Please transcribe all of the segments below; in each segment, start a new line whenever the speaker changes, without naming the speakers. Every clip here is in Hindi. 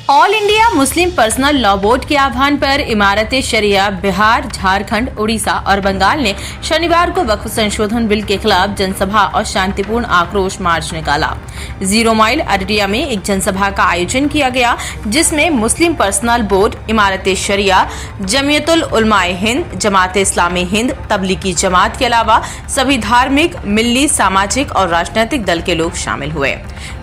All India Muslim personal law board के आह्वान पर इमारत शरिया बिहार, झारखंड, उड़ीसा और बंगाल ने शनिवार को वक्फ संशोधन बिल के खिलाफ जनसभा और शांतिपूर्ण आक्रोश मार्च निकाला। 0 माइल अररिया में एक जनसभा का आयोजन किया गया, जिसमें मुस्लिम पर्सनल बोर्ड, इमारत शरिया, जमीयतुल उलमाए हिंद, जमात इस्लामी हिंद, तबलीगी जमात के अलावा सभी धार्मिक, मिल्ली, सामाजिक और राजनीतिक दल के लोग शामिल हुए।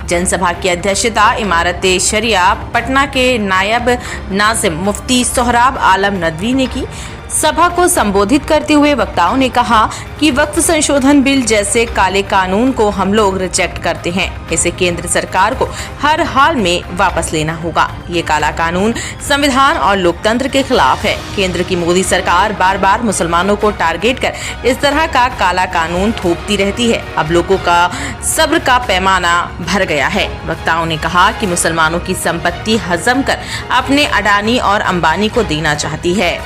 जनसभा की अध्यक्षता इमारत शरिया पटना के नायब नाजिम मुफ्ती सोहराब आलम नदवी ने की। सभा को संबोधित करते हुए वक्ताओं ने कहा कि वक्फ संशोधन बिल जैसे काले कानून को हम लोग रिजेक्ट करते हैं। इसे केंद्र सरकार को हर हाल में वापस लेना होगा। ये काला कानून संविधान और लोकतंत्र के खिलाफ है। केंद्र की मोदी सरकार बार बार मुसलमानों को टारगेट कर इस तरह का काला कानून थोपती रहती है। अब लोगों का सब्र का पैमाना भर गया है। वक्ताओं ने कहा कि मुसलमानों की संपत्ति हजम कर अपने अडानी और अंबानी को देना चाहती है।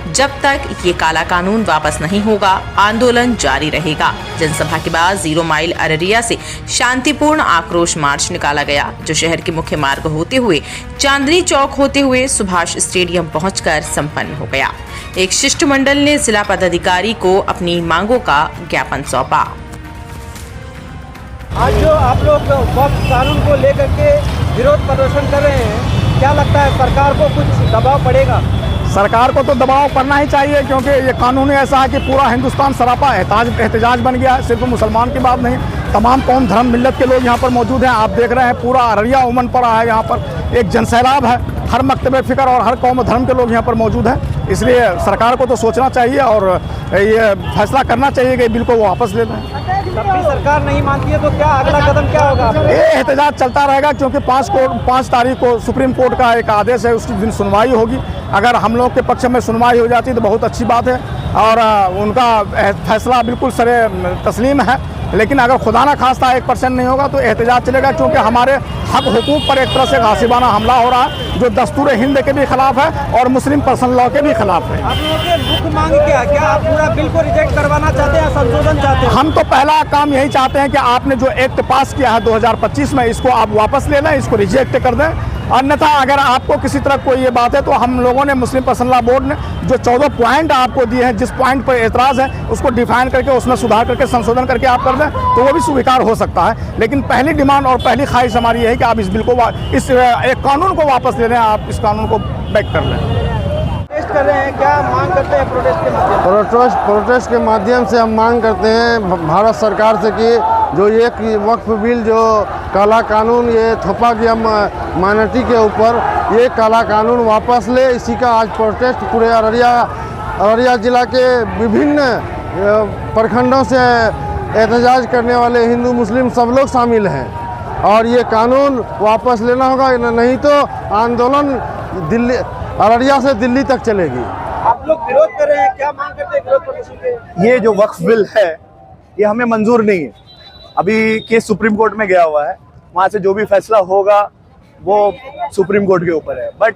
जब तक ये काला कानून वापस नहीं होगा, आंदोलन जारी रहेगा। जनसभा के बाद 0 माइल अररिया से शांतिपूर्ण आक्रोश मार्च निकाला गया, जो शहर के मुख्य मार्ग होते हुए चांदनी चौक होते हुए सुभाष स्टेडियम पहुंचकर संपन्न हो गया। एक शिष्टमंडल ने जिला पदाधिकारी को अपनी मांगों का ज्ञापन सौंपा।
आज जो आप लोग वक्फ कानून को लेकर के विरोध प्रदर्शन कर रहे हैं, क्या लगता है सरकार को कुछ दबाव पड़ेगा?
सरकार को तो दबाव करना ही चाहिए, क्योंकि ये कानून ऐसा है कि पूरा हिंदुस्तान सरापा एहतजाज बन गया है। सिर्फ मुसलमान की बात नहीं, तमाम कौम धर्म मिल्लत के लोग यहाँ पर मौजूद हैं। आप देख रहे हैं पूरा अररिया उमड़ पड़ा है। यहाँ पर एक जनसैलाब है। हर मकतबे फ़िक्र और हर कौम धर्म के लोग यहाँ पर मौजूद हैं। इसलिए सरकार को तो सोचना चाहिए और ये फैसला करना चाहिए कि बिल को वापस ले लें।
तब भी सरकार नहीं मानती है तो क्या अगला कदम क्या होगा?
ये एहतजाज चलता रहेगा, क्योंकि 5 तारीख को सुप्रीम कोर्ट का एक आदेश है, उसकी दिन सुनवाई होगी। अगर हम लोग के पक्ष में सुनवाई हो जाती तो बहुत अच्छी बात है और उनका फैसला बिल्कुल सरे तस्लीम है। लेकिन अगर खुदा ना खास्ता 1% नहीं होगा तो एहतजाज चलेगा, क्योंकि हमारे हक हुकूक पर एक तरह से गासिबाना हमला हो रहा है, जो दस्तूर हिंद के भी खिलाफ है और मुस्लिम पर्सनल लॉ के भी खिलाफ है।
आप लोगों की मुख्य मांग क्या आप पूरा बिल को रिजेक्ट करवाना चाहते हैं, संशोधन चाहते हैं?
हम तो पहला काम यही चाहते हैं कि आपने जो एक्ट पास किया है 2025 में, इसको आप वापस ले लें, इसको रिजेक्ट कर दें। अन्यथा अगर आपको किसी तरह कोई ये बात है तो हम लोगों ने मुस्लिम पर्सनल लॉ बोर्ड ने जो 14 पॉइंट आपको दिए हैं, जिस पॉइंट पर एतराज़ है उसको डिफाइन करके उसमें सुधार करके संशोधन करके आप कर दें तो वो भी स्वीकार हो सकता है। लेकिन पहली डिमांड और पहली ख्वाहिश हमारी यही कि आप इस बिल को इस एक कानून को वापस ले लें, आप इस कानून को बैक कर लें।
प्रोटेस्ट कर रहे हैं, क्या मांग करते हैं प्रोटेस्ट के माध्यम?
प्रोटेस्ट के माध्यम से हम मांग करते हैं भारत सरकार से कि जो ये वक्फ बिल, जो काला कानून ये थोपा गया माइनॉरिटी के ऊपर, ये काला कानून वापस ले। इसी का आज प्रोटेस्ट पूरे अररिया जिला के विभिन्न प्रखंडों से एहतजाज करने वाले हिंदू मुस्लिम सब लोग शामिल हैं और ये कानून वापस लेना होगा, नहीं तो आंदोलन दिल्ली अररिया से दिल्ली तक चलेगी।
आप लोग विरोध कर रहे हैं, क्या मांग करते हैं विरोध प्रदर्शन के?
ये जो वक्फ बिल है ये हमें मंजूर नहीं है। अभी केस सुप्रीम कोर्ट में गया हुआ है, वहाँ से जो भी फैसला होगा वो सुप्रीम कोर्ट के ऊपर है। बट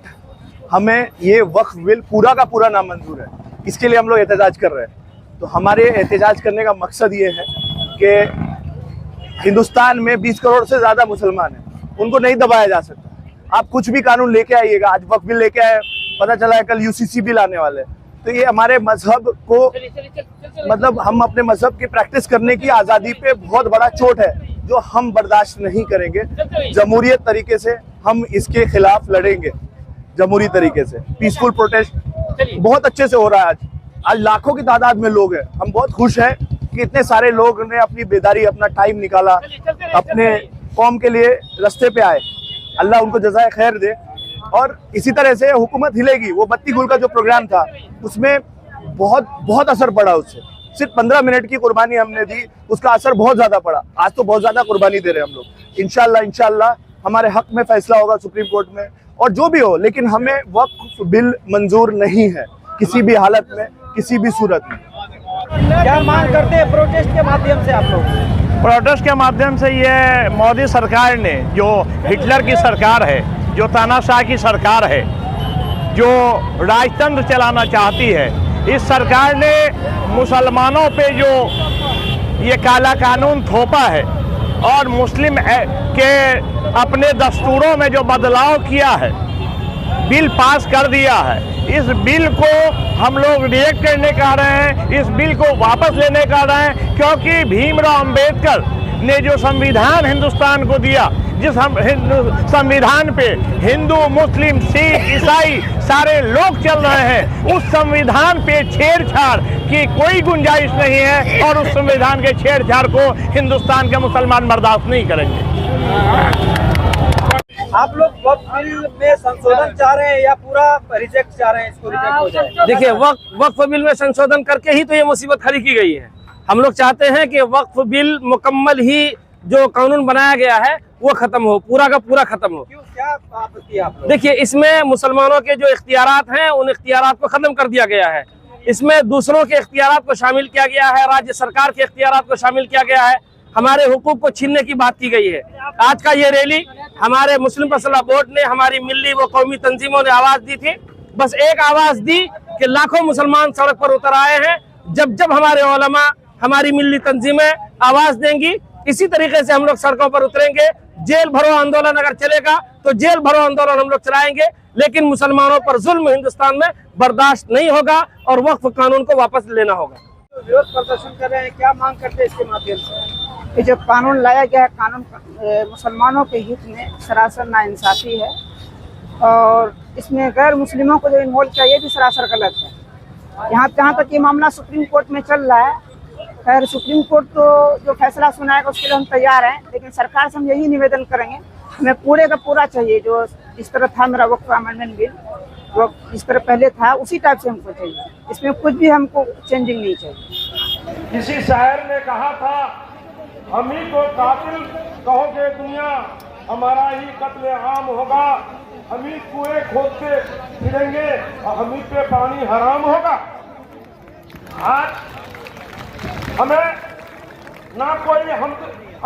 हमें ये वक्फ बिल पूरा का पूरा नामंजूर है। इसके लिए हम लोग एहतजाज कर रहे हैं। तो हमारे एहतजाज करने का मकसद ये है कि हिंदुस्तान में 20 करोड़ से ज़्यादा मुसलमान हैं, उनको नहीं दबाया जा सकता। आप कुछ भी कानून लेके आइएगा, आज वक्फ बिल लेके आए, पता चला है कल यूसीसी बिल आने वाले हैं, तो ये हमारे मजहब को मतलब हम अपने मजहब की प्रैक्टिस करने की आज़ादी पे बहुत बड़ा चोट है, जो हम बर्दाश्त नहीं करेंगे। जमहूरियत तरीके से हम इसके खिलाफ लड़ेंगे, जमहूरी तरीके से। पीसफुल प्रोटेस्ट बहुत अच्छे से हो रहा है। आज लाखों की तादाद में लोग हैं। हम बहुत खुश हैं कि इतने सारे लोग ने अपनी बेदारी, अपना टाइम निकाला, अपने कौम के लिए रास्ते पे आए। अल्लाह उनको जज़ाए खैर दे और इसी तरह से हुकूमत हिलेगी। वो बत्ती गुल का जो प्रोग्राम था उसमें बहुत असर पड़ा। उससे सिर्फ 15 मिनट की कुर्बानी हमने दी, उसका असर बहुत ज़्यादा पड़ा। आज तो बहुत ज़्यादा कुर्बानी दे रहे हैं हम लोग। इंशाल्लाह हमारे हक में फैसला होगा सुप्रीम कोर्ट में, और जो भी हो, लेकिन हमें वक्फ बिल मंजूर नहीं है किसी भी हालत में, किसी भी सूरत में।
क्या मांग करते हैं प्रोटेस्ट के माध्यम से आप लोग?
प्रोटेस्ट के माध्यम से ये मोदी सरकार ने, जो हिटलर की सरकार है, जो तानाशाह की सरकार है, जो राजतंत्र चलाना चाहती है, इस सरकार ने मुसलमानों पे जो ये काला कानून थोपा है और मुस्लिम के अपने दस्तूरों में जो बदलाव किया है, बिल पास कर दिया है, इस बिल को हम लोग रिजेक्ट करने का रहे हैं, इस बिल को वापस लेने का रहे हैं, क्योंकि भीमराव अंबेडकर ने जो संविधान हिंदुस्तान को दिया, जिस संविधान पे हिंदू, मुस्लिम, सिख, ईसाई सारे लोग चल रहे हैं, उस संविधान पे छेड़छाड़ की कोई गुंजाइश नहीं है और उस संविधान के छेड़छाड़ को हिंदुस्तान के मुसलमान बर्दाश्त नहीं करेंगे।
आप लोग वक्फ बिल में संशोधन चाह रहे हैं या पूरा रिजेक्ट चाह रहे हैं, इसको रिजेक्ट हो जाए?
देखिए, वक्फ बिल में संशोधन करके ही तो ये मुसीबत खड़ी की गई है। हम लोग चाहते हैं कि वक्फ बिल मुकम्मल ही जो कानून बनाया गया है वो खत्म हो, पूरा का पूरा खत्म हो।
क्यों, क्या आपत्ति है आप लोग?
देखिए, इसमें मुसलमानों के जो इख्तियारात हैं उन इख्तियारात को खत्म कर दिया गया है। इसमें दूसरों के इख्तियारात को शामिल किया गया है, राज्य सरकार के इख्तियारात को शामिल किया गया है, हमारे हुकूक को छीनने की बात की गई है। आज का ये रैली हमारे मुस्लिम पर्सनल बोर्ड ने, हमारी मिली व कौमी तंजीमों ने आवाज दी थी, बस एक आवाज दी कि लाखों मुसलमान सड़क पर उतर आए हैं। जब जब हमारे उलमा, हमारी मिली तंजीमें आवाज देंगी, इसी तरीके से हम लोग सड़कों पर उतरेंगे। जेल भरो आंदोलन अगर चलेगा तो जेल भरो आंदोलन हम लोग चलाएंगे, लेकिन मुसलमानों पर जुल्म हिंदुस्तान में बर्दाश्त नहीं होगा और वक्फ कानून को वापस लेना होगा।
विरोध प्रदर्शन कर रहे हैं, क्या मांग करते हैं इसके माध्यम से? ये जो कानून लाया गया है, कानून मुसलमानों के हित में सरासर नाइंसाफी है और इसमें गैर मुस्लिमों को जो इन्वॉल्व किया ये भी सरासर गलत है। जहाँ तक ये मामला सुप्रीम कोर्ट में चल रहा है, खैर सुप्रीम कोर्ट तो जो फैसला सुनाएगा उसके लिए हम तैयार हैं, लेकिन सरकार से हम यही निवेदन करेंगे, हमें पूरे का पूरा चाहिए। जो जिस तरह था मेरा वक्फ अमेंडमेंट बिल, वो जिस तरह पहले था उसी टाइप से हमको चाहिए, इसमें कुछ भी हमको चेंजिंग नहीं चाहिए।
किसी शायर ने कहा था, हम ही को कातिल कहोगे दुनिया, हमारा ही कत्ले आम होगा, हम ही कुएं खोदते फिरेंगे और हम ही पे पानी हराम होगा। आज हमें ना कोई हम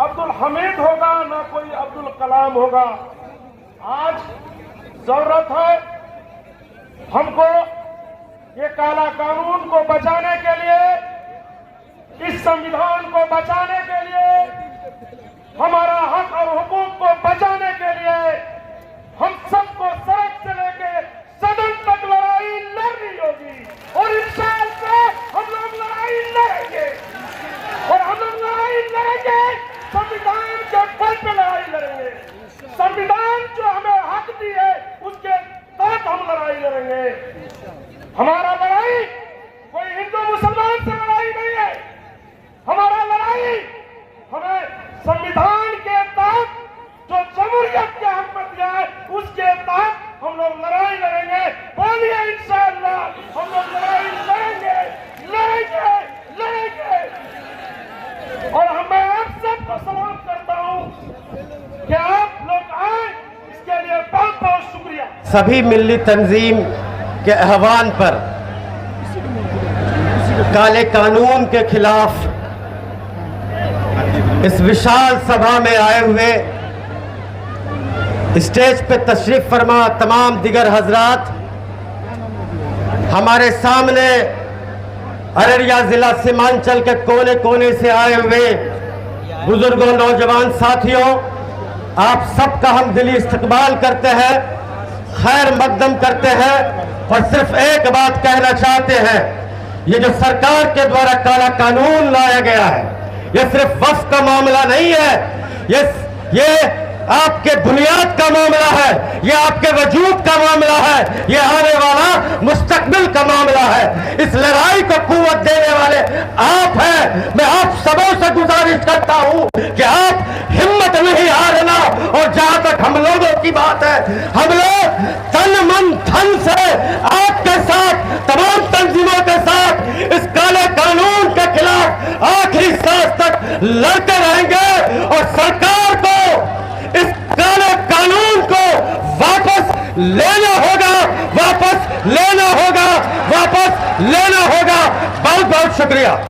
अब्दुल हमीद होगा, ना कोई अब्दुल कलाम होगा। आज जरूरत है हमको ये काला कानून को बचाने के लिए, इस संविधान को बचाने के लिए, हमारा हक और हुकूक को बचाने के लिए हम सबको सड़क से लेके सदन तक लड़ाई लड़नी होगी और इंशाअल्लाह हम लोग लड़ाई लड़ेंगे और हम लोग लड़ाई लड़ेंगे, संविधान के बल पे लड़ाई लड़ेंगे। संविधान जो हमें हक दी है उसके तहत हम लड़ाई लड़ेंगे। हमारा लड़ाई कोई हिंदू मुसलमान से लड़ाई नहीं है, हमारा लड़ाई हमें संविधान के तहत जो जमहूरियत के हक में दिया है उसके तहत हम लोग लड़ाई लड़ेंगे। बोलिए इंशाअल्लाह हम लोग लड़ाई लड़ेंगे, लड़ेंगे, लड़ेंगे। और मैं आप सबको सलाम करता हूं कि आप लोग आए, इसके लिए बहुत बहुत शुक्रिया।
सभी मिली तंजीम के आह्वान पर काले कानून के खिलाफ इस विशाल सभा में आए हुए स्टेज पे तशरीफ फरमा तमाम दिगर हजरात, हमारे सामने अररिया जिला सीमांचल के कोने कोने से आए हुए बुजुर्गों, नौजवान साथियों, आप सबका हम दिली इस्तकबाल करते हैं, खैर मकदम करते हैं और सिर्फ एक बात कहना चाहते हैं, ये जो सरकार के द्वारा काला कानून लाया गया है ये सिर्फ वक्फ का मामला नहीं है, ये आपके बुनियाद का मामला है, ये आपके वजूद का मामला है, ये आने वाला मुस्तकबिल का मामला है। इस लड़ाई को कुव्वत देने वाले आप हैं। मैं आप सबों से गुजारिश करता हूं कि आप हिम्मत नहीं हारना और जहां तक हम लोगों की बात है, हम लोग तन मन धन से आपके साथ, तमाम तंजीमों के साथ इस काले कानून के खिलाफ आखिरी सांस तक लड़ते रहेंगे और सरकार को इस काले कानून को वापस लेना होगा, वापस लेना होगा, वापस लेना होगा। बहुत बहुत शुक्रिया।